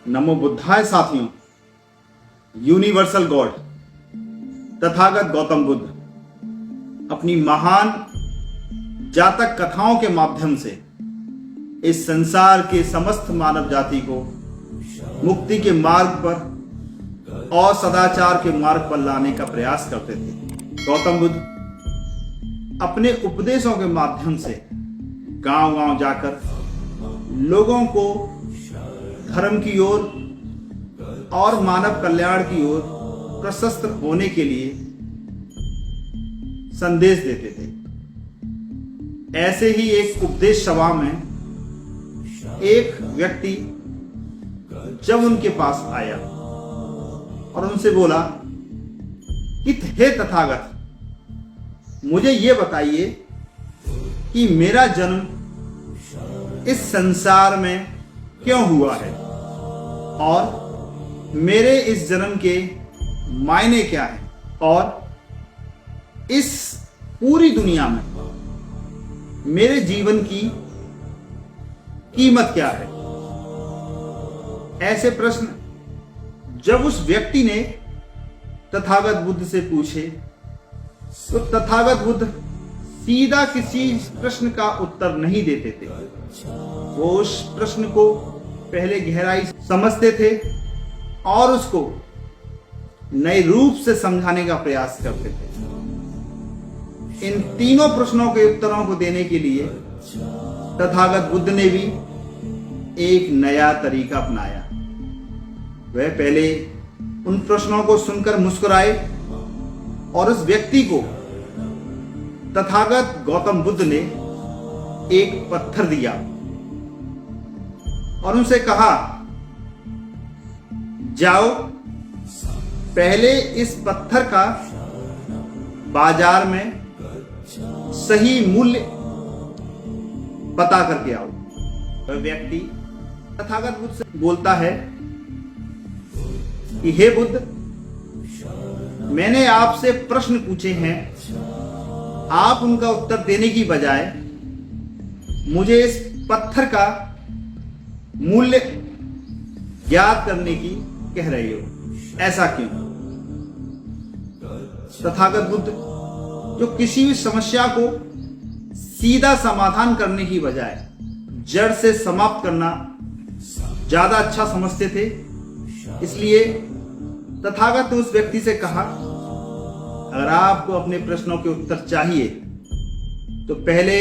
नमो बुद्धाय साथियों। Universal God Tathagata Gautam Buddha अपनी महान जातक कथाओं के माध्यम से इस संसार के समस्त मानव जाति को मुक्ति के मार्ग पर और सदाचार के मार्ग पर लाने का प्रयास करते थे। गौतम बुद्ध अपने उपदेशों के माध्यम से गांव-गांव जाकर लोगों को धर्म की ओर और मानव कल्याण की ओर प्रशस्त होने के लिए संदेश देते थे। ऐसे ही एक उपदेश सभा में एक व्यक्ति जब उनके पास आया और उनसे बोला कि हे तथागत, मुझे ये बताइए कि मेरा जन्म इस संसार में क्यों हुआ है और मेरे इस जन्म के मायने क्या है और इस पूरी दुनिया में मेरे जीवन की कीमत क्या है। ऐसे प्रश्न जब उस व्यक्ति ने तथागत बुद्ध से पूछे तो तथागत बुद्ध सीधा किसी प्रश्न का उत्तर नहीं देते थे। वो उस प्रश्न को पहले गहराई समझते थे और उसको नए रूप से समझाने का प्रयास करते थे। इन तीनों प्रश्नों के उत्तरों को देने के लिए तथागत बुद्ध ने भी एक नया तरीका अपनाया। वह पहले उन प्रश्नों को सुनकर मुस्कुराए और उस व्यक्ति को तथागत गौतम बुद्ध ने एक पत्थर दिया और उनसे कहा, जाओ पहले इस पत्थर का बाजार में सही मूल्य पता करके आओ। वह व्यक्ति तथागत बुद्ध से बोलता है कि हे बुद्ध, मैंने आपसे प्रश्न पूछे हैं, आप उनका उत्तर देने की बजाय मुझे इस पत्थर का मूल्य ज्ञात करने की कह रहे हो, ऐसा क्यों? तथागत बुद्ध जो किसी भी समस्या को सीधा समाधान करने की बजाय जड़ से समाप्त करना ज्यादा अच्छा समझते थे, इसलिए तथागत ने उस व्यक्ति से कहा, अगर आपको अपने प्रश्नों के उत्तर चाहिए तो पहले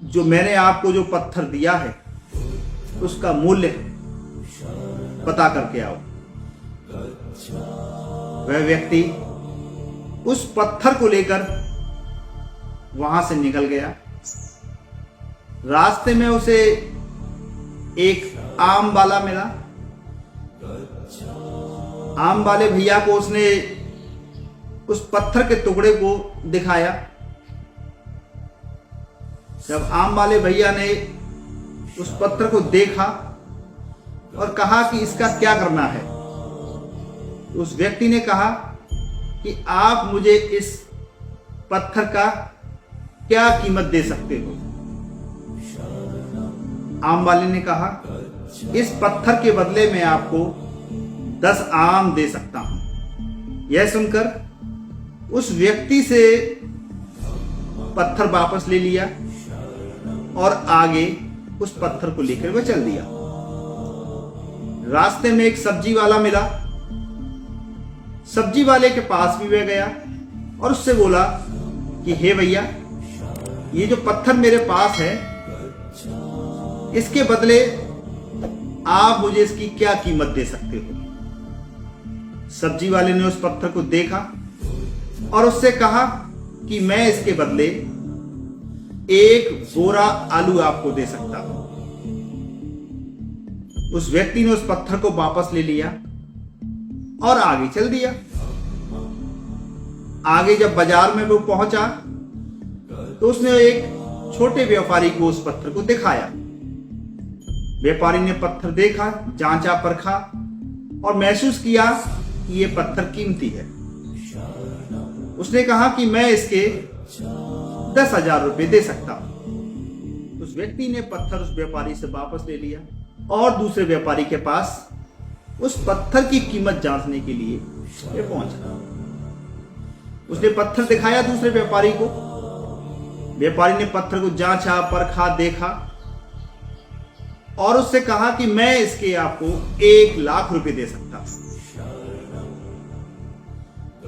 जो मैंने आपको जो पत्थर दिया है उसका मूल्य पता करके आओ। वह व्यक्ति उस पत्थर को लेकर वहां से निकल गया। रास्ते में उसे एक आम वाला मिला। आम वाले भैया को उसने उस पत्थर के टुकड़े को दिखाया। जब आम वाले भैया ने उस पत्थर को देखा और कहा कि इसका क्या करना है, उस व्यक्ति ने कहा कि आप मुझे इस पत्थर का क्या कीमत दे सकते हो। आम वाले ने कहा, इस पत्थर के बदले में आपको 10 आम दे सकता हूं। यह सुनकर उस व्यक्ति से पत्थर वापस ले लिया और आगे उस पत्थर को लेकर वह चल दिया। रास्ते में एक सब्जी वाला मिला। सब्जी वाले के पास भी वह गया और उससे बोला कि हे भैया, ये जो पत्थर मेरे पास है, इसके बदले आप मुझे इसकी क्या कीमत दे सकते हो। सब्जी वाले ने उस पत्थर को देखा और उससे कहा कि मैं इसके बदले एक बोरा आलू आपको दे सकता हूं। उस व्यक्ति ने उस पत्थर को वापस ले लिया और आगे चल दिया। आगे जब बाजार में वो पहुंचा तो उसने एक छोटे व्यापारी को उस पत्थर को दिखाया। व्यापारी ने पत्थर देखा, जांचा परखा और महसूस किया कि ये पत्थर कीमती है। उसने कहा कि मैं इसके 10,000 रुपए दे सकता हूं। उस व्यक्ति ने पत्थर उस व्यापारी से वापस ले लिया और दूसरे व्यापारी के पास उस पत्थर की कीमत जांचने के लिए ये पहुंचा। उसने पत्थर दिखाया दूसरे व्यापारी को। व्यापारी ने पत्थर को जांचा, परखा, देखा और उससे कहा कि मैं इसके आपको 1,00,000 रुपए दे सकता हूं।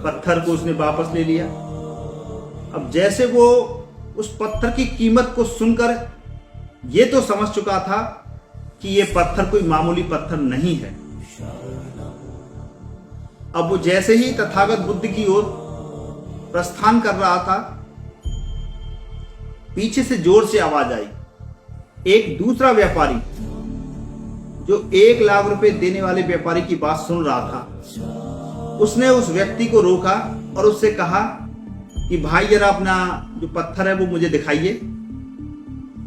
पत्थर को उसने वापस ले लिया। अब जैसे वो उस पत्थर की कीमत को सुनकर ये तो समझ चुका था कि ये पत्थर कोई मामूली पत्थर नहीं है। अब वो जैसे ही तथागत बुद्ध की ओर प्रस्थान कर रहा था, पीछे से जोर से आवाज आई। एक दूसरा व्यापारी जो 1,00,000 रुपए देने वाले व्यापारी की बात सुन रहा था, उसने उस व्यक्ति को रोका और उससे कहा कि भाई जरा अपना जो पत्थर है वो मुझे दिखाइए।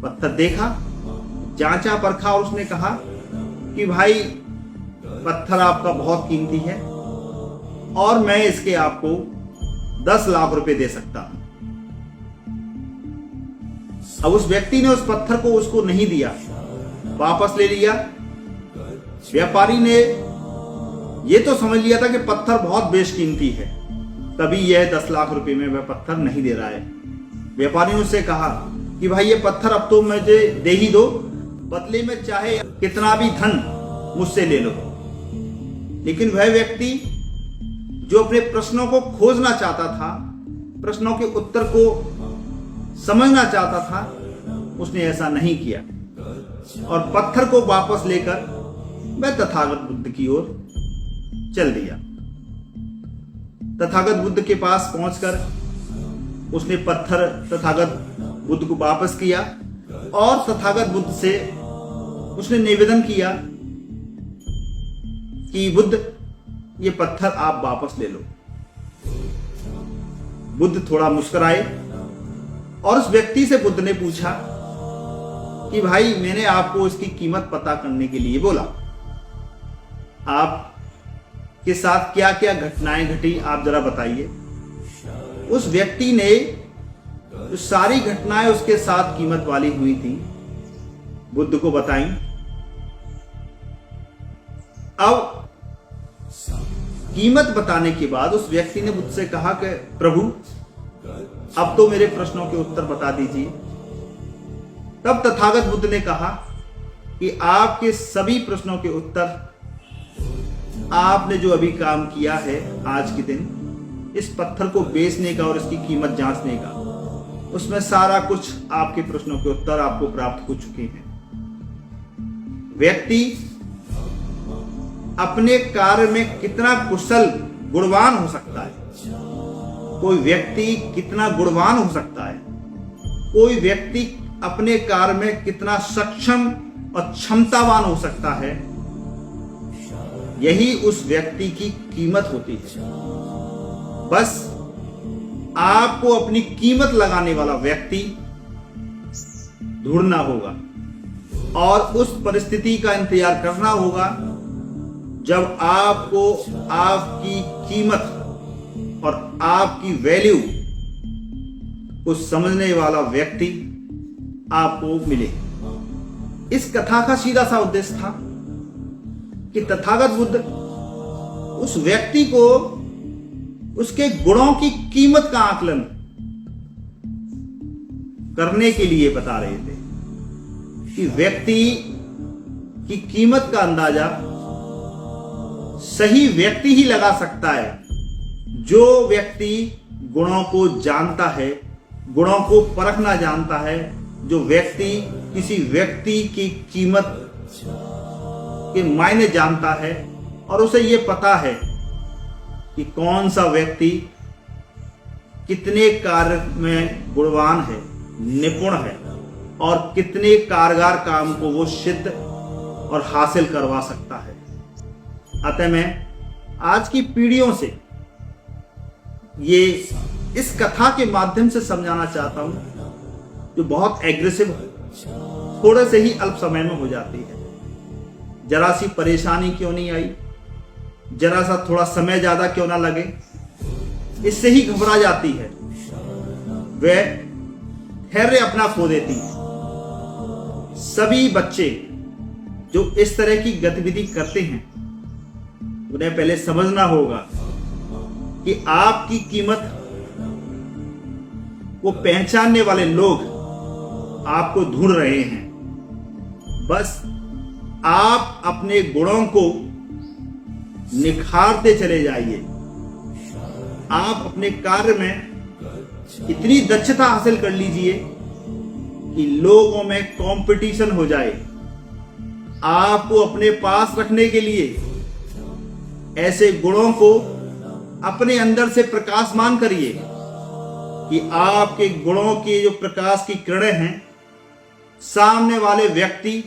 पत्थर देखा, जांचा, परखा और उसने कहा कि भाई पत्थर आपका बहुत कीमती है और मैं इसके आपको 10,00,000 रुपए दे सकता हूं। अब उस व्यक्ति ने उस पत्थर को उसको नहीं दिया, वापस ले लिया। व्यापारी ने यह तो समझ लिया था कि पत्थर बहुत बेशकीमती है, तभी यह 10,00,000 रुपए में वह पत्थर नहीं दे रहा है। व्यापारी ने उससे कहा कि भाई ये पत्थर अब तो मुझे दे ही दो, बदले में चाहे कितना भी धन मुझसे ले लो। लेकिन वह व्यक्ति जो अपने प्रश्नों को खोजना चाहता था, प्रश्नों के उत्तर को समझना चाहता था, उसने ऐसा नहीं किया और पत्थर को वापस लेकर वह तथागत बुद्ध की ओर चल दिया। तथागत बुद्ध के पास पहुंचकर उसने पत्थर तथागत बुद्ध को वापस किया और तथागत बुद्ध से उसने निवेदन किया कि बुद्ध ये पत्थर आप वापस ले लो। बुद्ध थोड़ा मुस्कुराए और उस व्यक्ति से बुद्ध ने पूछा कि भाई मैंने आपको इसकी कीमत पता करने के लिए बोला, आप के साथ क्या क्या घटनाएं घटी आप जरा बताइए। उस व्यक्ति ने जो सारी घटनाएं उसके साथ कीमत वाली हुई थी बुद्ध को बताई। अब कीमत बताने के बाद उस व्यक्ति ने बुद्ध से कहा कि प्रभु अब तो मेरे प्रश्नों के उत्तर बता दीजिए। तब तथागत बुद्ध ने कहा कि आपके सभी प्रश्नों के उत्तर, आपने जो अभी काम किया है आज के दिन, इस पत्थर को बेचने का और इसकी कीमत जांचने का, उसमें सारा कुछ आपके प्रश्नों के उत्तर आपको प्राप्त हो चुके हैं। व्यक्ति अपने कार्य में कितना कुशल गुणवान हो सकता है, कोई व्यक्ति कितना गुणवान हो सकता है, कोई व्यक्ति अपने कार्य में कितना सक्षम और क्षमतावान हो सकता है, यही उस व्यक्ति की कीमत होती है। बस आपको अपनी कीमत लगाने वाला व्यक्ति ढूंढना होगा और उस परिस्थिति का इंतजार करना होगा जब आपको आपकी कीमत और आपकी वैल्यू को समझने वाला व्यक्ति आपको मिले। इस कथा का सीधा सा उद्देश्य था कि तथागत बुद्ध उस व्यक्ति को उसके गुणों की कीमत का आकलन करने के लिए बता रहे थे कि व्यक्ति की कीमत का अंदाजा सही व्यक्ति ही लगा सकता है, जो व्यक्ति गुणों को जानता है, गुणों को परखना जानता है, जो व्यक्ति किसी व्यक्ति की कीमत के मायने जानता है और उसे यह पता है कि कौन सा व्यक्ति कितने कार्य में गुणवान है, निपुण है और कितने कारगर काम को वो सिद्ध और हासिल करवा सकता है। अतः मैं आज की पीढ़ियों से ये इस कथा के माध्यम से समझाना चाहता हूं, जो बहुत एग्रेसिव थोड़े से ही अल्प समय में हो जाती है। जरा सी परेशानी क्यों नहीं आई, जरा सा थोड़ा समय ज्यादा क्यों ना लगे, इससे ही घबरा जाती है, वह धैर्य अपना खो देती है। सभी बच्चे जो इस तरह की गतिविधि करते हैं उन्हें पहले समझना होगा कि आपकी कीमत वो पहचानने वाले लोग आपको ढूंढ रहे हैं। बस आप अपने गुणों को निखारते चले जाइए। आप अपने कार्य में इतनी दक्षता हासिल कर लीजिए कि लोगों में कंपटीशन हो जाए। आपको अपने पास रखने के लिए ऐसे गुणों को अपने अंदर से प्रकाशमान करिए कि आपके गुणों के जो प्रकाश की किरणें हैं, सामने वाले व्यक्ति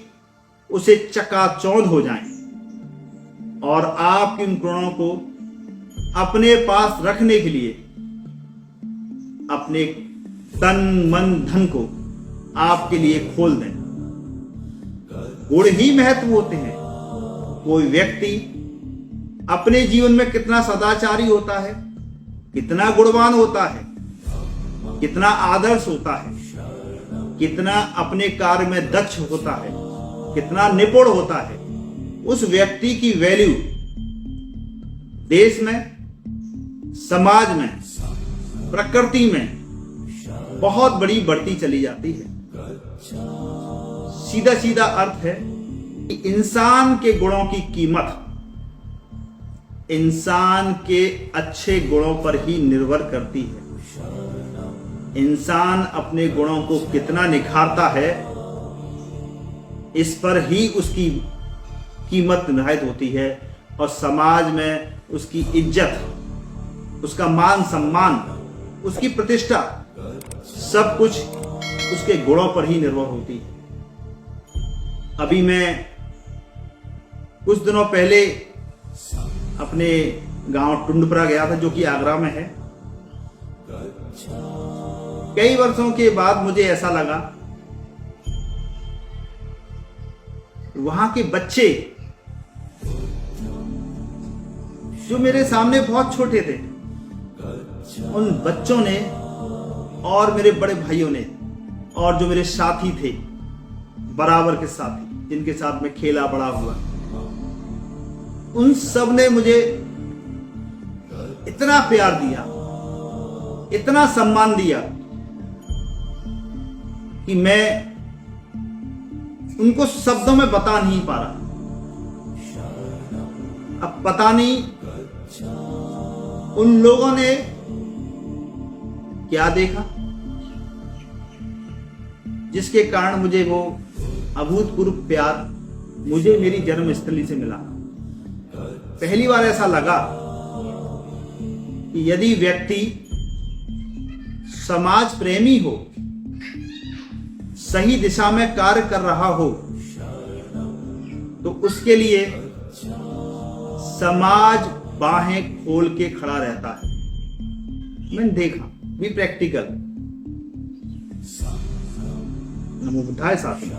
उसे चकाचौंध हो जाएं और आप इन गुणों को अपने पास रखने के लिए अपने तन मन धन को आपके लिए खोल दें। गुण ही महत्व होते हैं। कोई व्यक्ति अपने जीवन में कितना सदाचारी होता है, कितना गुणवान होता है, कितना आदर्श होता है, कितना अपने कार्य में दक्ष होता है, कितना निपुण होता है, उस व्यक्ति की वैल्यू देश में, समाज में, प्रकृति में बहुत बड़ी बढ़ती चली जाती है। सीधा सीधा अर्थ है कि इंसान के गुणों की कीमत इंसान के अच्छे गुणों पर ही निर्भर करती है। इंसान अपने गुणों को कितना निखारता है, इस पर ही उसकी कीमत निर्धारित होती है और समाज में उसकी इज्जत, उसका मान सम्मान, उसकी प्रतिष्ठा सब कुछ उसके गुणों पर ही निर्भर होती है। अभी मैं कुछ दिनों पहले अपने गांव टुंडपुरा गया था, जो कि आगरा में है। कई वर्षों के बाद मुझे ऐसा लगा वहां के बच्चे जो मेरे सामने बहुत छोटे थे, उन बच्चों ने और मेरे बड़े भाइयों ने और जो मेरे साथी थे, बराबर के साथी जिनके साथ मैं खेला बड़ा हुआ, उन सब ने मुझे इतना प्यार दिया, इतना सम्मान दिया कि मैं उनको शब्दों में बता नहीं पा रहा। अब पता नहीं उन लोगों ने क्या देखा जिसके कारण मुझे वो अभूतपूर्व प्यार मुझे मेरी जन्मस्थली से मिला। पहली बार ऐसा लगा कि यदि व्यक्ति समाज प्रेमी हो, सही दिशा में कार्य कर रहा हो, तो उसके लिए समाज बाहें खोल के खड़ा रहता है। मैंने देखा, भी प्रैक्टिकल। नमो बुद्धाय साथी।